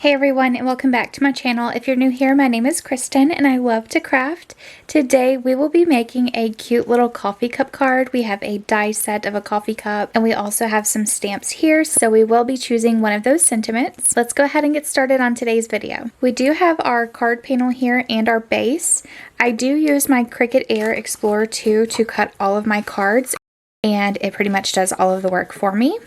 Hey everyone, and welcome back to my channel. If you're new here, my name is Kristen and I love to craft. Today we will be making a cute little coffee cup card. We have a die set of a coffee cup and we also have some stamps here, so we will be choosing one of those sentiments. Let's go ahead and get started on today's video. We do have our card panel here and our base. I do use my Cricut Air Explorer 2 to cut all of my cards, and it pretty much does all of the work for me.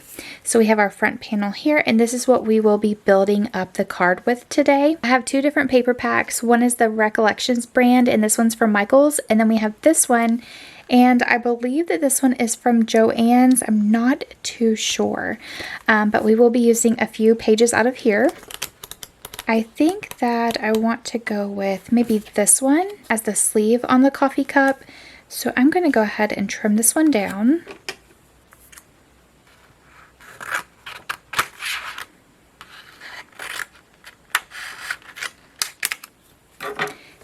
So we have our front panel here, and this is what we will be building up the card with today. I have two different paper packs. One is the Recollections brand, and this one's from Michaels, and then we have this one, and I believe that this one is from Joann's. I'm not too sure, but we will be using a few pages out of here. I think that I want to go with maybe this one as the sleeve on the coffee cup. So I'm going to go ahead and trim this one down.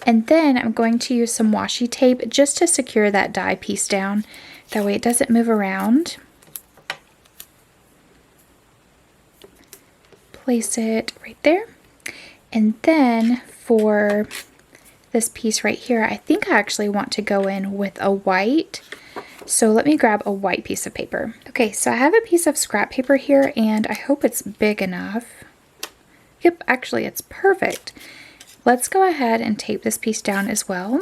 And then I'm going to use some washi tape just to secure that die piece down. That way it doesn't move around. Place it right there. And then for this piece right here, I think I actually want to go in with a white. So let me grab a white piece of paper. Okay, so I have a piece of scrap paper here, and I hope it's big enough. Yep, actually it's perfect. Let's go ahead and tape this piece down as well.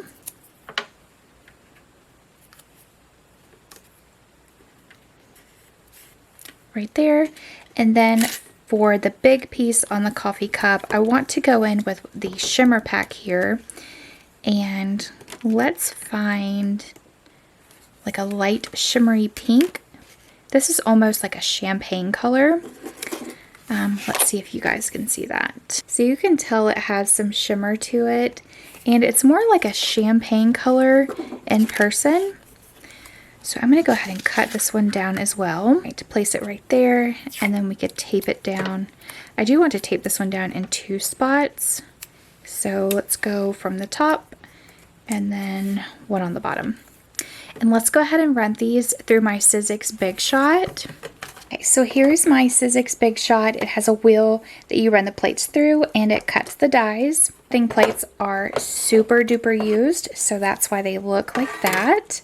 Right there. And then for the big piece on the coffee cup, I want to go in with the shimmer pack here. And let's find like a light shimmery pink. This is almost like a champagne color. Let's see if you guys can see that. So you can tell it has some shimmer to it, and it's more like a champagne color in person. So I'm going to go ahead and cut this one down as well. Right, to place it right there, and then we could tape it down. I do want to tape this one down in two spots. So let's go from the top and then one on the bottom. And let's go ahead and run these through my Sizzix Big Shot. Okay, so here's my Sizzix Big Shot. It has a wheel that you run the plates through and it cuts the dies. Cutting plates are super duper used, so that's why they look like that.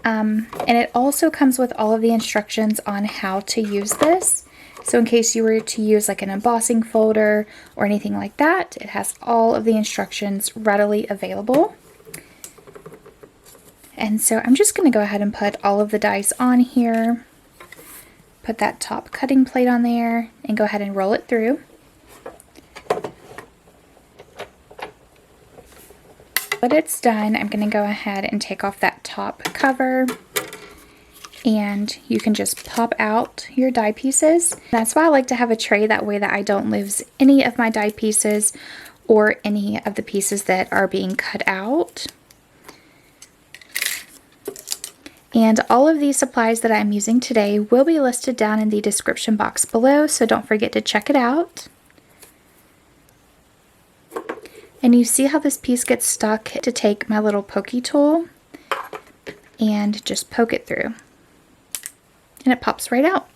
And it also comes with all of the instructions on how to use this. So in case you were to use like an embossing folder or anything like that, it has all of the instructions readily available. And so I'm just going to go ahead and put all of the dies on here. Put that top cutting plate on there and go ahead and roll it through. When it's done, I'm going to go ahead and take off that top cover. And you can just pop out your die pieces. That's why I like to have a tray, that way that I don't lose any of my die pieces or any of the pieces that are being cut out. And all of these supplies that I'm using today will be listed down in the description box below, so don't forget to check it out. And you see how this piece gets stuck? To take my little pokey tool and just poke it through. And it pops right out.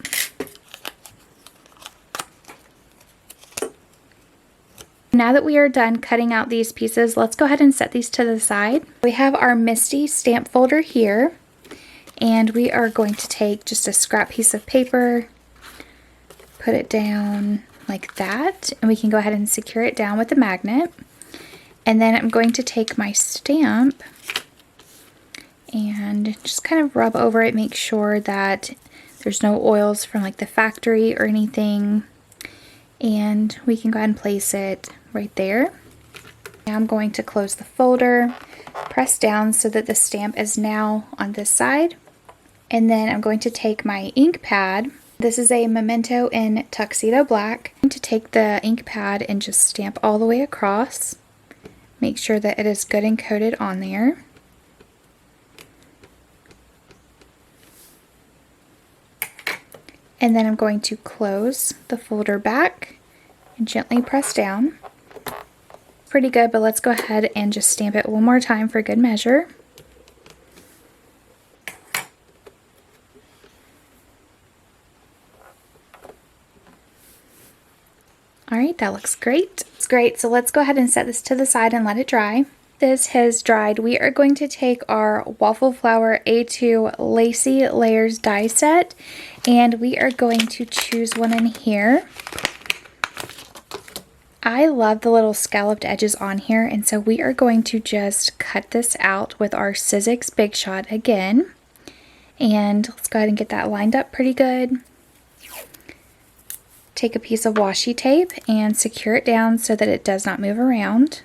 Now that we are done cutting out these pieces, let's go ahead and set these to the side. We have our Misty stamp folder here, and we are going to take just a scrap piece of paper, put it down like that, and we can go ahead and secure it down with a magnet. And then I'm going to take my stamp and just kind of rub over it, make sure that there's no oils from like the factory or anything. And we can go ahead and place it right there. Now I'm going to close the folder, press down so that the stamp is now on this side. And then I'm going to take my ink pad. This is a Memento in Tuxedo Black. I'm going to take the ink pad and just stamp all the way across. Make sure that it is good and coated on there. And then I'm going to close the folder back and gently press down. Pretty good, but let's go ahead and just stamp it one more time for good measure. All right, that looks great. It's great. So let's go ahead and set this to the side and let it dry. This has dried. We are going to take our Waffle Flower A2 Lacy Layers die set, and we are going to choose one in here. I love the little scalloped edges on here, and so we are going to just cut this out with our Sizzix Big Shot again. And let's go ahead and get that lined up pretty good. Take a piece of washi tape and secure it down so that it does not move around.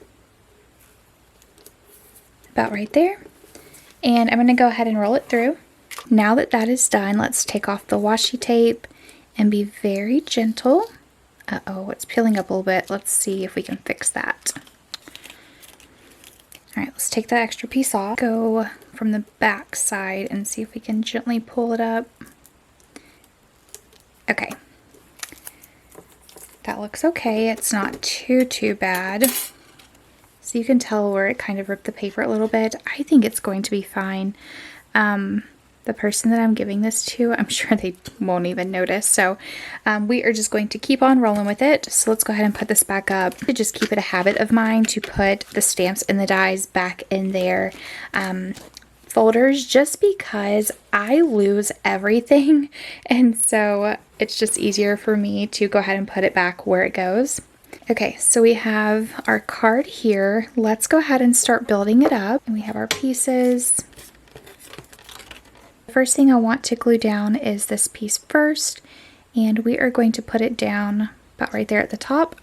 About right there. And I'm going to go ahead and roll it through. Now that that is done, let's take off the washi tape and be very gentle. Uh-oh, it's peeling up a little bit. Let's see if we can fix that. All right, let's take that extra piece off. Go from the back side and see if we can gently pull it up. Okay. That looks okay. It's not too bad. So you can tell where it kind of ripped the paper a little bit. I think it's going to be fine. The person that I'm giving this to, I'm sure they won't even notice. So we are just going to keep on rolling with it. So let's go ahead and put this back up. To just keep it a habit of mine to put the stamps and the dies back in their folders, just because I lose everything, and so it's just easier for me to go ahead and put it back where it goes. Okay, so we have our card here. Let's go ahead and start building it up. And we have our pieces. The first thing I want to glue down is this piece first, and we are going to put it down about right there at the top.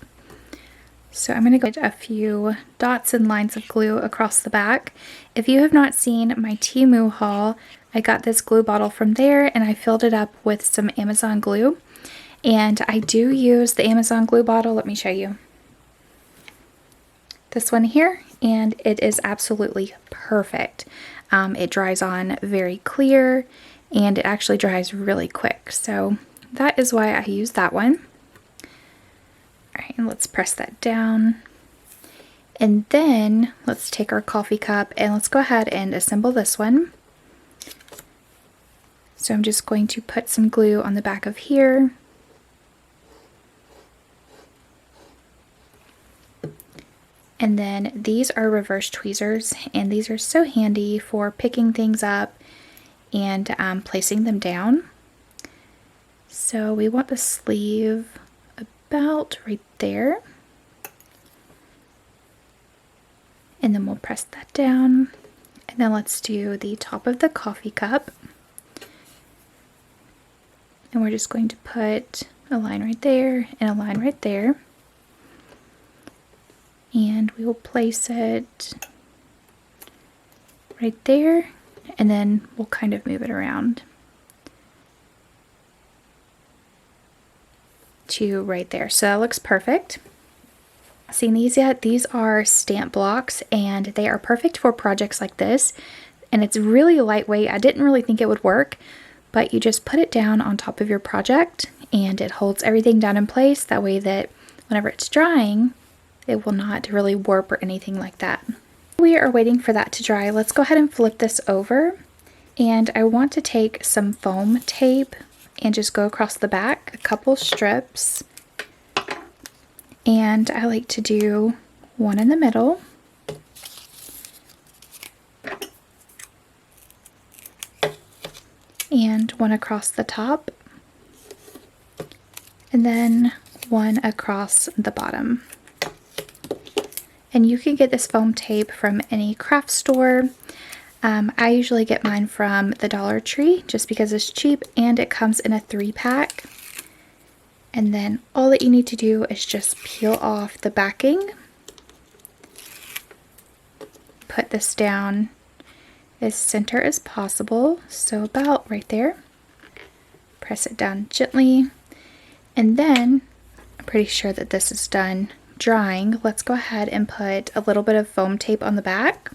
So I'm going to go get a few dots and lines of glue across the back. If you have not seen my Temu haul, I got this glue bottle from there and I filled it up with some Amazon glue. And I do use the Amazon glue bottle. Let me show you. This one here, and it is absolutely perfect. It dries on very clear and it actually dries really quick. So that is why I use that one. Alright, and let's press that down. And then let's take our coffee cup and let's go ahead and assemble this one. So I'm just going to put some glue on the back of here. And then these are reverse tweezers, and these are so handy for picking things up and placing them down. So we want the sleeve about right there. And then we'll press that down. And then let's do the top of the coffee cup. And we're just going to put a line right there and a line right there. And we will place it right there, and then we'll kind of move it around to right there. So that looks perfect. Seen these yet? These are stamp blocks, and they are perfect for projects like this. And it's really lightweight. I didn't really think it would work, but you just put it down on top of your project and it holds everything down in place. That way that whenever it's drying, it will not really warp or anything like that. We are waiting for that to dry. Let's go ahead and flip this over. And I want to take some foam tape and just go across the back, a couple strips. And I like to do one in the middle. And one across the top. And then one across the bottom. And you can get this foam tape from any craft store. I usually get mine from the Dollar Tree just because it's cheap, and it comes in a 3-pack. And then all that you need to do is just peel off the backing. Put this down as center as possible, so about right there. Press it down gently, and then I'm pretty sure that this is done drying. Let's go ahead and put a little bit of foam tape on the back.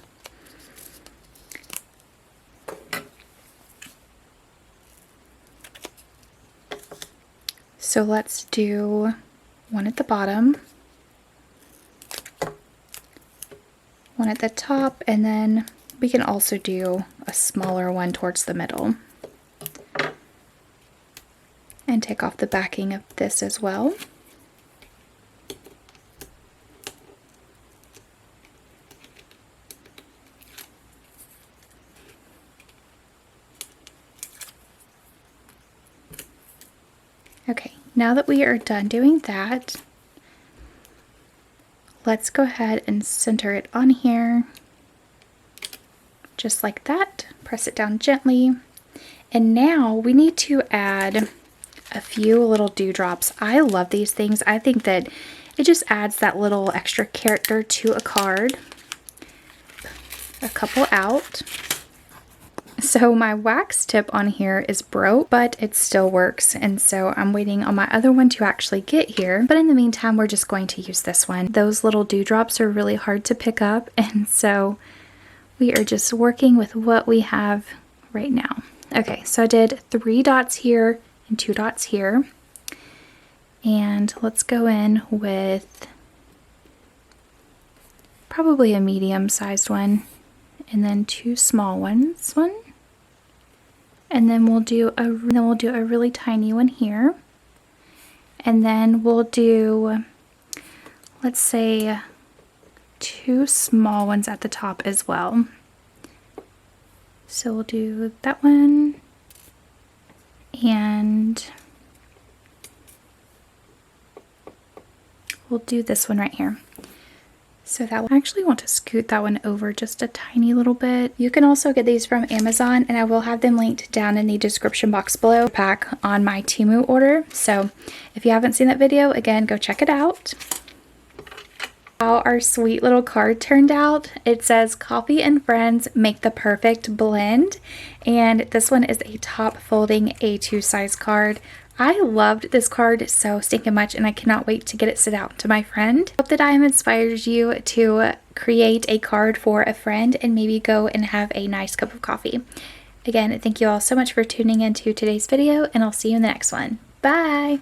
So let's do one at the bottom, one at the top, and then we can also do a smaller one towards the middle. And take off the backing of this as well. Okay, now that we are done doing that, let's go ahead and center it on here. Just like that. Press it down gently. And now we need to add a few little dewdrops. I love these things. I think that it just adds that little extra character to a card. A couple out. So my wax tip on here is broke, but it still works. And so I'm waiting on my other one to actually get here. But in the meantime, we're just going to use this one. Those little dewdrops are really hard to pick up. And so we are just working with what we have right now. Okay, so I did 3 dots here and 2 dots here. And let's go in with probably a medium-sized one. And then 2 small ones. And then we'll do a really tiny one here. And then we'll do, let's say, 2 small ones at the top as well. So we'll do that one, and we'll do this one right here. So that I actually want to scoot that one over just a tiny little bit. You can also get these from Amazon, and I will have them linked down in the description box below. Pack on my Temu order. So if you haven't seen that video, again, go check it out. How our sweet little card turned out. It says coffee and friends make the perfect blend, and this one is a top folding A2 size card. I loved this card so stinking much, and I cannot wait to get it sent out to my friend. Hope that I have inspired you to create a card for a friend and maybe go and have a nice cup of coffee. Again, thank you all so much for tuning into today's video, and I'll see you in the next one. Bye!